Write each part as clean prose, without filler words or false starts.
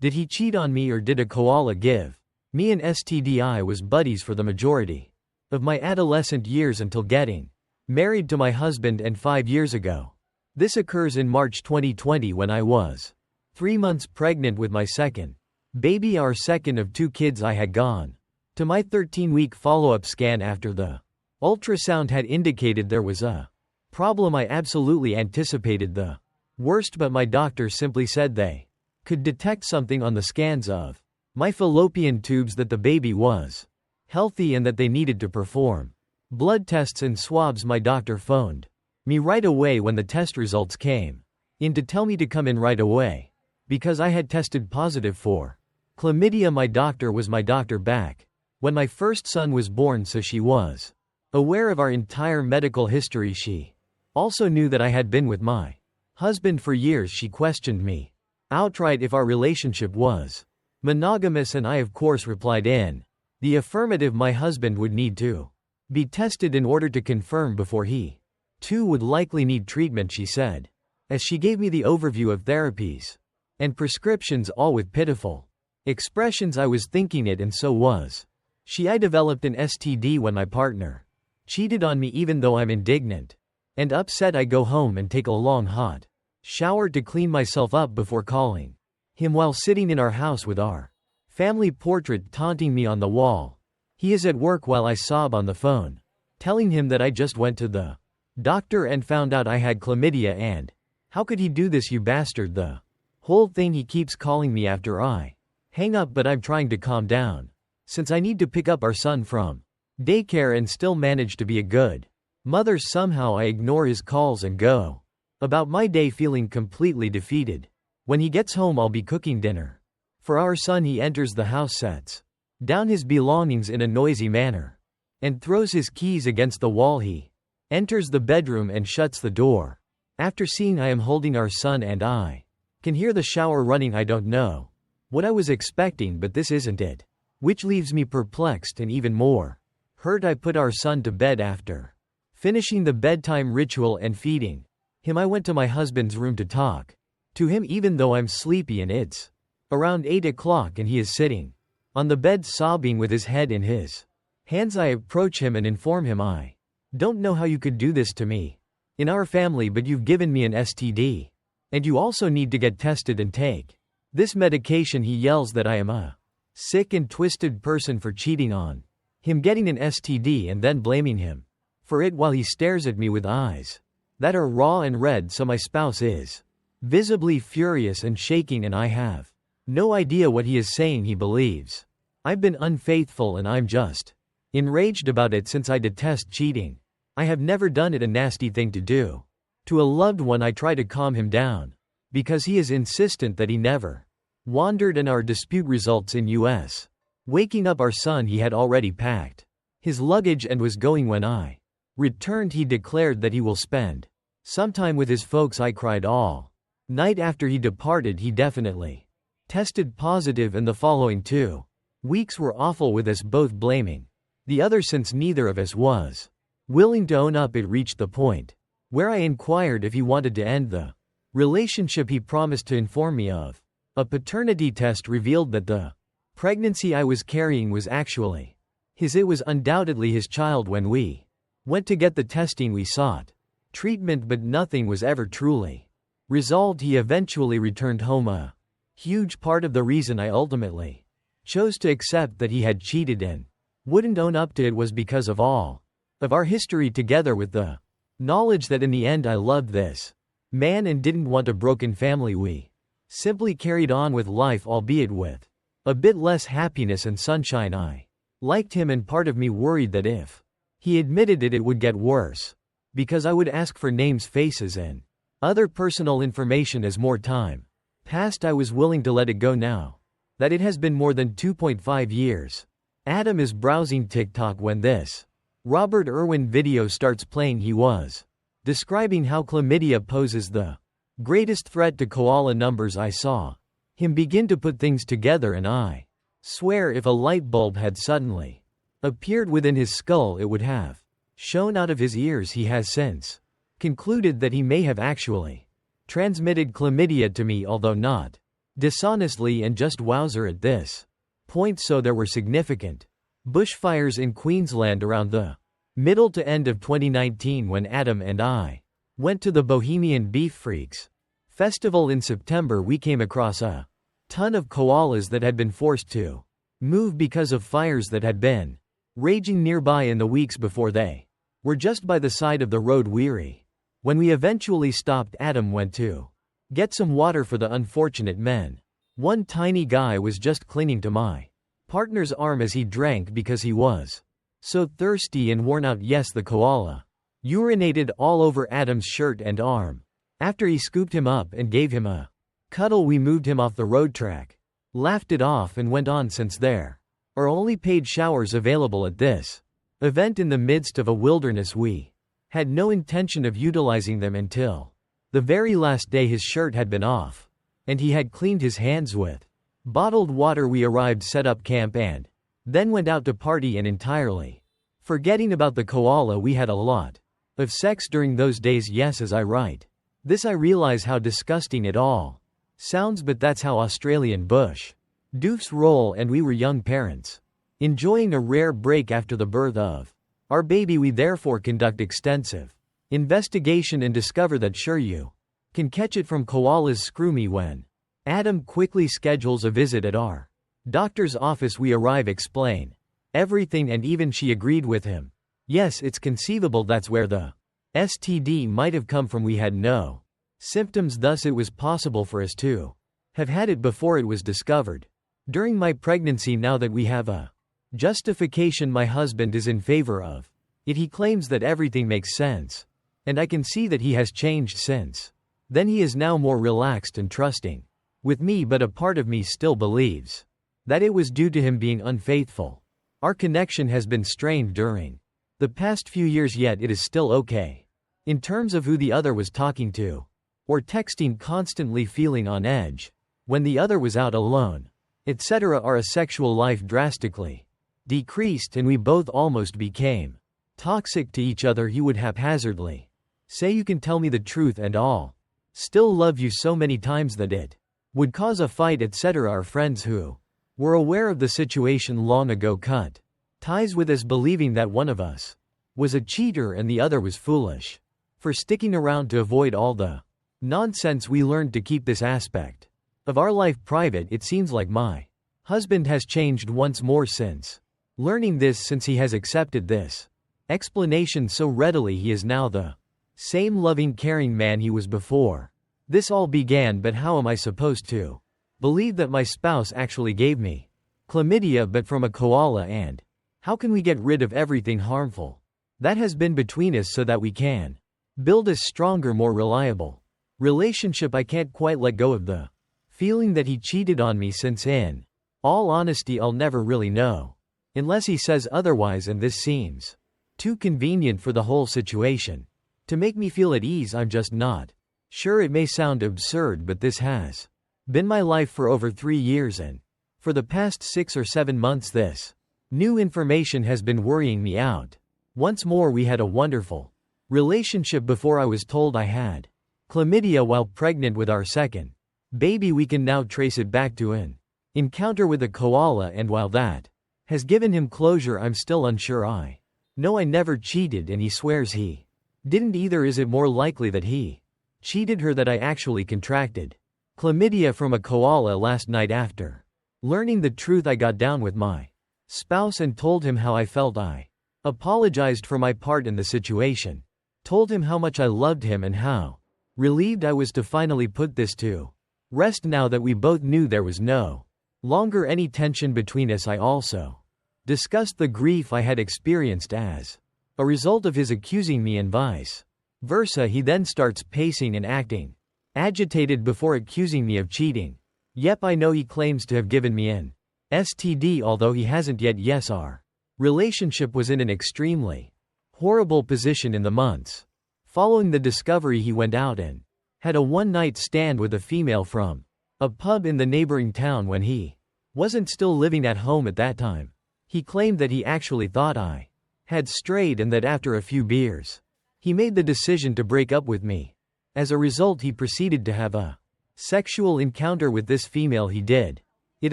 Did he cheat on me or did a koala give? Me and STDI was buddies for the majority of my adolescent years until getting married to my husband and 5 years ago. This occurs in March 2020 when I was 3 months pregnant with my second baby, our second of 2 kids. I had gone to my 13-week follow-up scan after the ultrasound had indicated there was a problem. I absolutely anticipated the worst, but my doctor simply said they could detect something on the scans of my fallopian tubes, that the baby was healthy and that they needed to perform blood tests and swabs. My doctor phoned me right away when the test results came in to tell me to come in right away because I had tested positive for chlamydia. My doctor was my doctor back when my first son was born, so she was aware of our entire medical history. She also knew that I had been with my husband for years. She questioned me outright if our relationship was monogamous, and I of course replied in the affirmative. My husband would need to be tested in order to confirm before he too would likely need treatment, she said, as she gave me the overview of therapies and prescriptions, all with pitiful expressions. I was thinking it, and so was she. I developed an STD when my partner cheated on me. Even though I'm indignant and upset, I go home and take a long hot shower to clean myself up before calling him while sitting in our house with our family portrait taunting me on the wall. He is at work while I sob on the phone, telling him that I just went to the doctor and found out I had chlamydia, and how could he do this, you bastard? The whole thing. He keeps calling me after I hang up, but I'm trying to calm down since I need to pick up our son from daycare and still manage to be a good mother. Somehow I ignore his calls and go about my day feeling completely defeated. When he gets home, I'll be cooking dinner for our son. He enters the house, sets down his belongings in a noisy manner, and throws his keys against the wall. He enters the bedroom and shuts the door. After seeing I am holding our son and I can hear the shower running, I don't know what I was expecting, but this isn't it, which leaves me perplexed and even more hurt. I put our son to bed. After finishing the bedtime ritual and feeding him, I went to my husband's room to talk to him, even though I'm sleepy, and it's around 8 o'clock and he is sitting on the bed sobbing with his head in his hands. I approach him and inform him, I don't know how you could do this to me in our family, but you've given me an STD, and you also need to get tested and take this medication. He yells that I am a sick and twisted person for cheating on him, getting an STD, and then blaming him for it while he stares at me with eyes that are raw and red. So my spouse is visibly furious and shaking, and I have no idea what he is saying. He believes I've been unfaithful, and I'm just enraged about it since I detest cheating. I have never done it, a nasty thing to do to a loved one. I try to calm him down because he is insistent that he never wandered, and our dispute results in us waking up our son. He had already packed his luggage and was going. When I returned, he declared that he will spend some time with his folks. I cried all night after he departed. He definitely tested positive, and the following 2 weeks were awful, with us both blaming the other since neither of us was willing to own up. It reached the point where I inquired if he wanted to end the relationship. He promised to inform me of a paternity test revealed that the pregnancy I was carrying was actually his. It was undoubtedly his child. When we went to get the testing, we sought treatment, but nothing was ever truly resolved. He eventually returned home. A huge part of the reason I ultimately chose to accept that he had cheated and wouldn't own up to it was because of all of our history together, with the knowledge that in the end I loved this man and didn't want a broken family. We simply carried on with life, albeit with a bit less happiness and sunshine. I liked him, and part of me worried that if he admitted it, it would get worse, because I would ask for names, faces, and other personal information. As more time passed, I was willing to let it go. Now that it has been more than 2.5 years, Adam is browsing TikTok when this Robert Irwin video starts playing. He was describing how chlamydia poses the greatest threat to koala numbers. I saw him begin to put things together, and I swear if a light bulb had suddenly appeared within his skull, it would have shone out of his ears. He has since concluded that he may have actually transmitted chlamydia to me, although not Dishonestly and just wowzer at this point, so there were significant bushfires in Queensland around the middle to end of 2019 when Adam and I went to the Bohemian Beef Freaks festival in September. We came across a ton of koalas that had been forced to move because of fires that had been raging nearby in the weeks before. They were just by the side of the road, weary. When we eventually stopped, Adam went to get some water for the unfortunate men. One tiny guy was just clinging to my partner's arm as he drank because he was so thirsty and worn out. Yes, the koala urinated all over Adam's shirt and arm. After he scooped him up and gave him a cuddle, we moved him off the road track, laughed it off, and went on. Since there are only paid showers available at this event in the midst of a wilderness, we had no intention of utilizing them until the very last day. His shirt had been off, and he had cleaned his hands with bottled water. We arrived, set up camp, and then went out to party, and entirely forgetting about the koala, we had a lot of sex during those days. Yes, as I write this, I realize how disgusting it all sounds, but that's how Australian bush doofs roll, and we were young parents, enjoying a rare break after the birth of our baby. We therefore conduct extensive investigation and discover that sure, you can catch it from koalas. Screw me. When Adam quickly schedules a visit at our doctor's office, we arrive, explain everything, and even she agreed with him. Yes, it's conceivable that's where the STD might have come from. We had no symptoms, thus it was possible for us to have had it before it was discovered during my pregnancy. Now that we have a justification, my husband is in favor of it. He claims that everything makes sense, and I can see that he has changed since then. He is now more relaxed and trusting with me, but a part of me still believes that it was due to him being unfaithful. Our connection has been strained during the past few years, yet it is still okay in terms of who the other was talking to or texting, constantly feeling on edge when the other was out alone, etc. Our sexual life drastically decreased, and we both almost became toxic to each other. He would haphazardly say, "You can tell me the truth and I'll still love you," so many times that it would cause a fight, etc. Our friends who were aware of the situation long ago cut ties with us, believing that one of us was a cheater and the other was foolish for sticking around to avoid all the nonsense. We learned to keep this aspect of our life private. It seems like my husband has changed once more since learning this, since he has accepted this explanation so readily. He is now the same loving, caring man he was before this all began. But how am I supposed to believe that my spouse actually gave me chlamydia but from a koala? And how can we get rid of everything harmful that has been between us so that we can build a stronger, more reliable relationship? I can't quite let go of the feeling that he cheated on me, since in all honesty I'll never really know unless he says otherwise, and this seems too convenient for the whole situation to make me feel at ease. I'm just not sure. It may sound absurd, but this has been my life for over 3 years, and for the past 6 or 7 months this new information has been worrying me out. Once more, we had a wonderful relationship before I was told I had chlamydia while pregnant with our second baby. We can now trace it back to an encounter with a koala, and while that has given him closure, I'm still unsure. I know I never cheated, and he swears he didn't either. Is it more likely that he cheated her, that I actually contracted chlamydia from a koala last night? After learning the truth, I got down with my spouse and told him how I felt. I apologized for my part in the situation, told him how much I loved him and how relieved I was to finally put this to rest now that we both knew there was no longer any tension between us. I also discussed the grief I had experienced as a result of his accusing me and vice versa. He then starts pacing and acting agitated before accusing me of cheating. Yep, I know he claims to have given me an STD, although he hasn't yet. Yes, our relationship was in an extremely horrible position in the months following the discovery. He went out and had a one-night stand with a female from a pub in the neighboring town when he wasn't still living at home at that time. He claimed that he actually thought I had strayed, and that after a few beers, he made the decision to break up with me. As a result, he proceeded to have a sexual encounter with this female he did it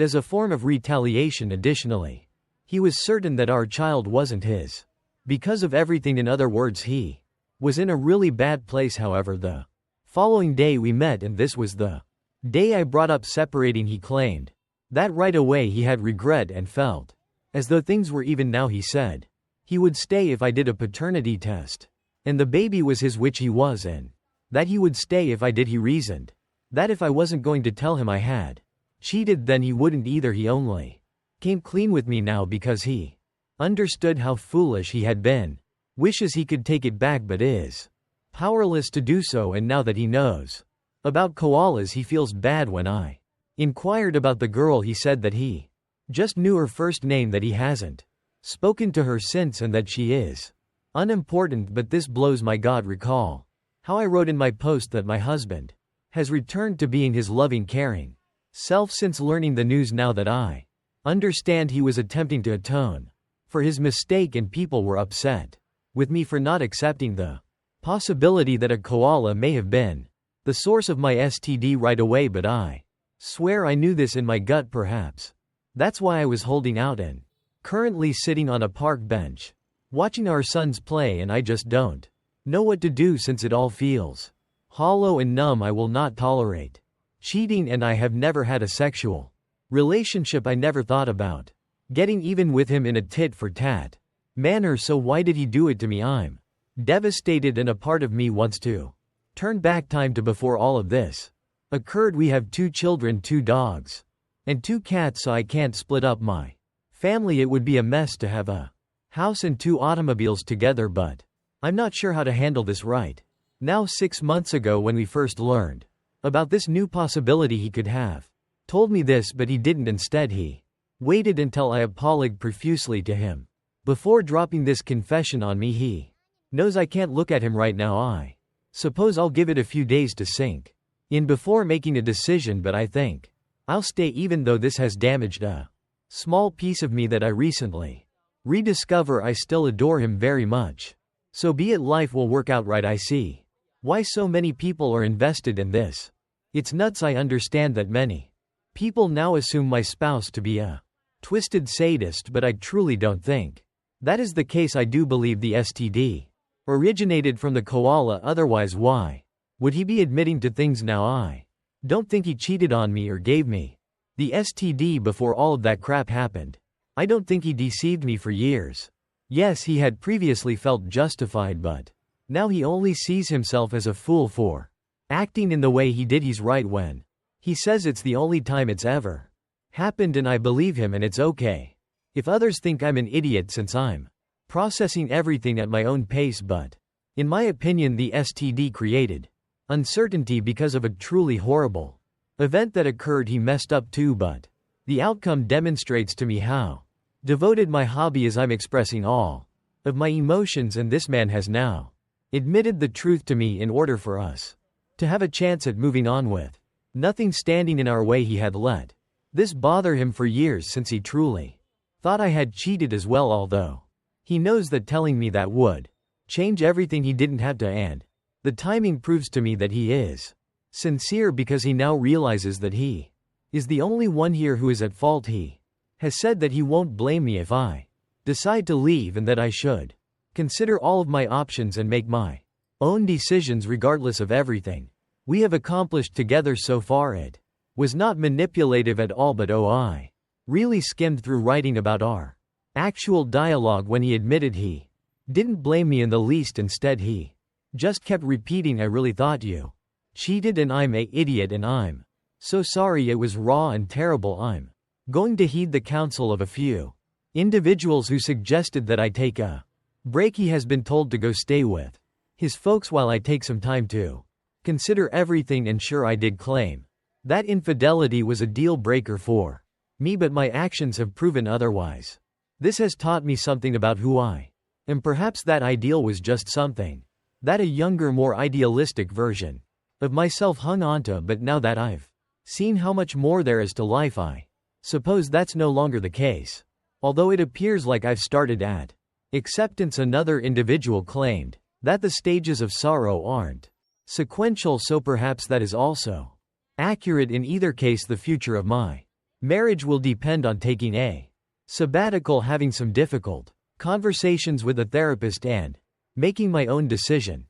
as a form of retaliation. Additionally, he was certain that our child wasn't his. Because of everything, in other words, he was in a really bad place. However, the following day we met, and this was the day I brought up separating. He claimed that right away he had regret and felt as though things were even. Now he said he would stay if I did a paternity test, and the baby was his, which he was, and that he would stay if I did. He reasoned that if I wasn't going to tell him I had cheated, then he wouldn't either. He only came clean with me now because he understood how foolish he had been, wishes he could take it back but is powerless to do so. And now that he knows about koalas, he feels bad. When I inquired about the girl, he said that he just knew her first name, that he hasn't spoken to her since, and that she is unimportant. But this blows my God. Recall how I wrote in my post that my husband has returned to being his loving, caring self since learning the news. Now that I understand, he was attempting to atone for his mistake, and people were upset with me for not accepting the possibility that a koala may have been the source of my STD right away. But I swear I knew this in my gut. Perhaps that's why I was holding out and currently sitting on a park bench watching our sons play, and I just don't know what to do since it all feels hollow and numb. I will not tolerate cheating, and I have never had a sexual relationship. I never thought about getting even with him in a tit-for-tat manner, so why did he do it to me? I'm devastated, and a part of me wants to turn back time to before all of this occurred. We have 2 children, 2 dogs, and 2 cats, so I can't split up my family. It would be a mess to have a house and 2 automobiles together, but I'm not sure how to handle this right now. 6 months ago, when we first learned about this new possibility, he could have told me this, but he didn't. Instead, he waited until I apologized profusely to him before dropping this confession on me. He knows I can't look at him right now. I suppose I'll give it a few days to sink in before making a decision, but I think I'll stay, even though this has damaged a small piece of me that I recently rediscover. I still adore him very much. So be it. Life will work out right. I see why so many people are invested in this. It's nuts. I understand that many people now assume my spouse to be a twisted sadist, but I truly don't think that is the case. I do believe the STD originated from the koala, otherwise why would he be admitting to things now? I don't think he cheated on me or gave me the STD before all of that crap happened. I don't think he deceived me for years. Yes, he had previously felt justified, but now he only sees himself as a fool for acting in the way he did. He's right when he says it's the only time it's ever happened, and I believe him, and it's okay if others think I'm an idiot since I'm processing everything at my own pace. But in my opinion, the STD created uncertainty because of a truly horrible event that occurred. He messed up too, but the outcome demonstrates to me how devoted my hobby is. I'm expressing all of my emotions, and this man has now admitted the truth to me in order for us to have a chance at moving on with nothing standing in our way. He had let this bother him for years, since he truly thought I had cheated as well, although he knows that telling me that would change everything. He didn't have to, and the timing proves to me that he is sincere, because he now realizes that he is the only one here who is at fault. He has said that he won't blame me if I decide to leave, and that I should consider all of my options and make my own decisions regardless of everything we have accomplished together so far. It was not manipulative at all, but I really skimmed through writing about our actual dialogue when he admitted he didn't blame me in the least. Instead, he just kept repeating, I really thought you cheated, and I'm an idiot, and I'm so sorry. It was raw and terrible. I'm going to heed the counsel of a few individuals who suggested that I take a break. He has been told to go stay with his folks while I take some time to consider everything, and sure, I did claim that infidelity was a deal breaker for me, but my actions have proven otherwise. This has taught me something about who I am. Perhaps that ideal was just something that a younger, more idealistic version of myself hung onto, but now that I've seen how much more there is to life, I suppose that's no longer the case. Although it appears like I've started at acceptance. Another individual claimed that the stages of sorrow aren't sequential, so perhaps that is also Accurate in either case. The future of my marriage will depend on taking a sabbatical, having some difficult conversations with a therapist, and making my own decision.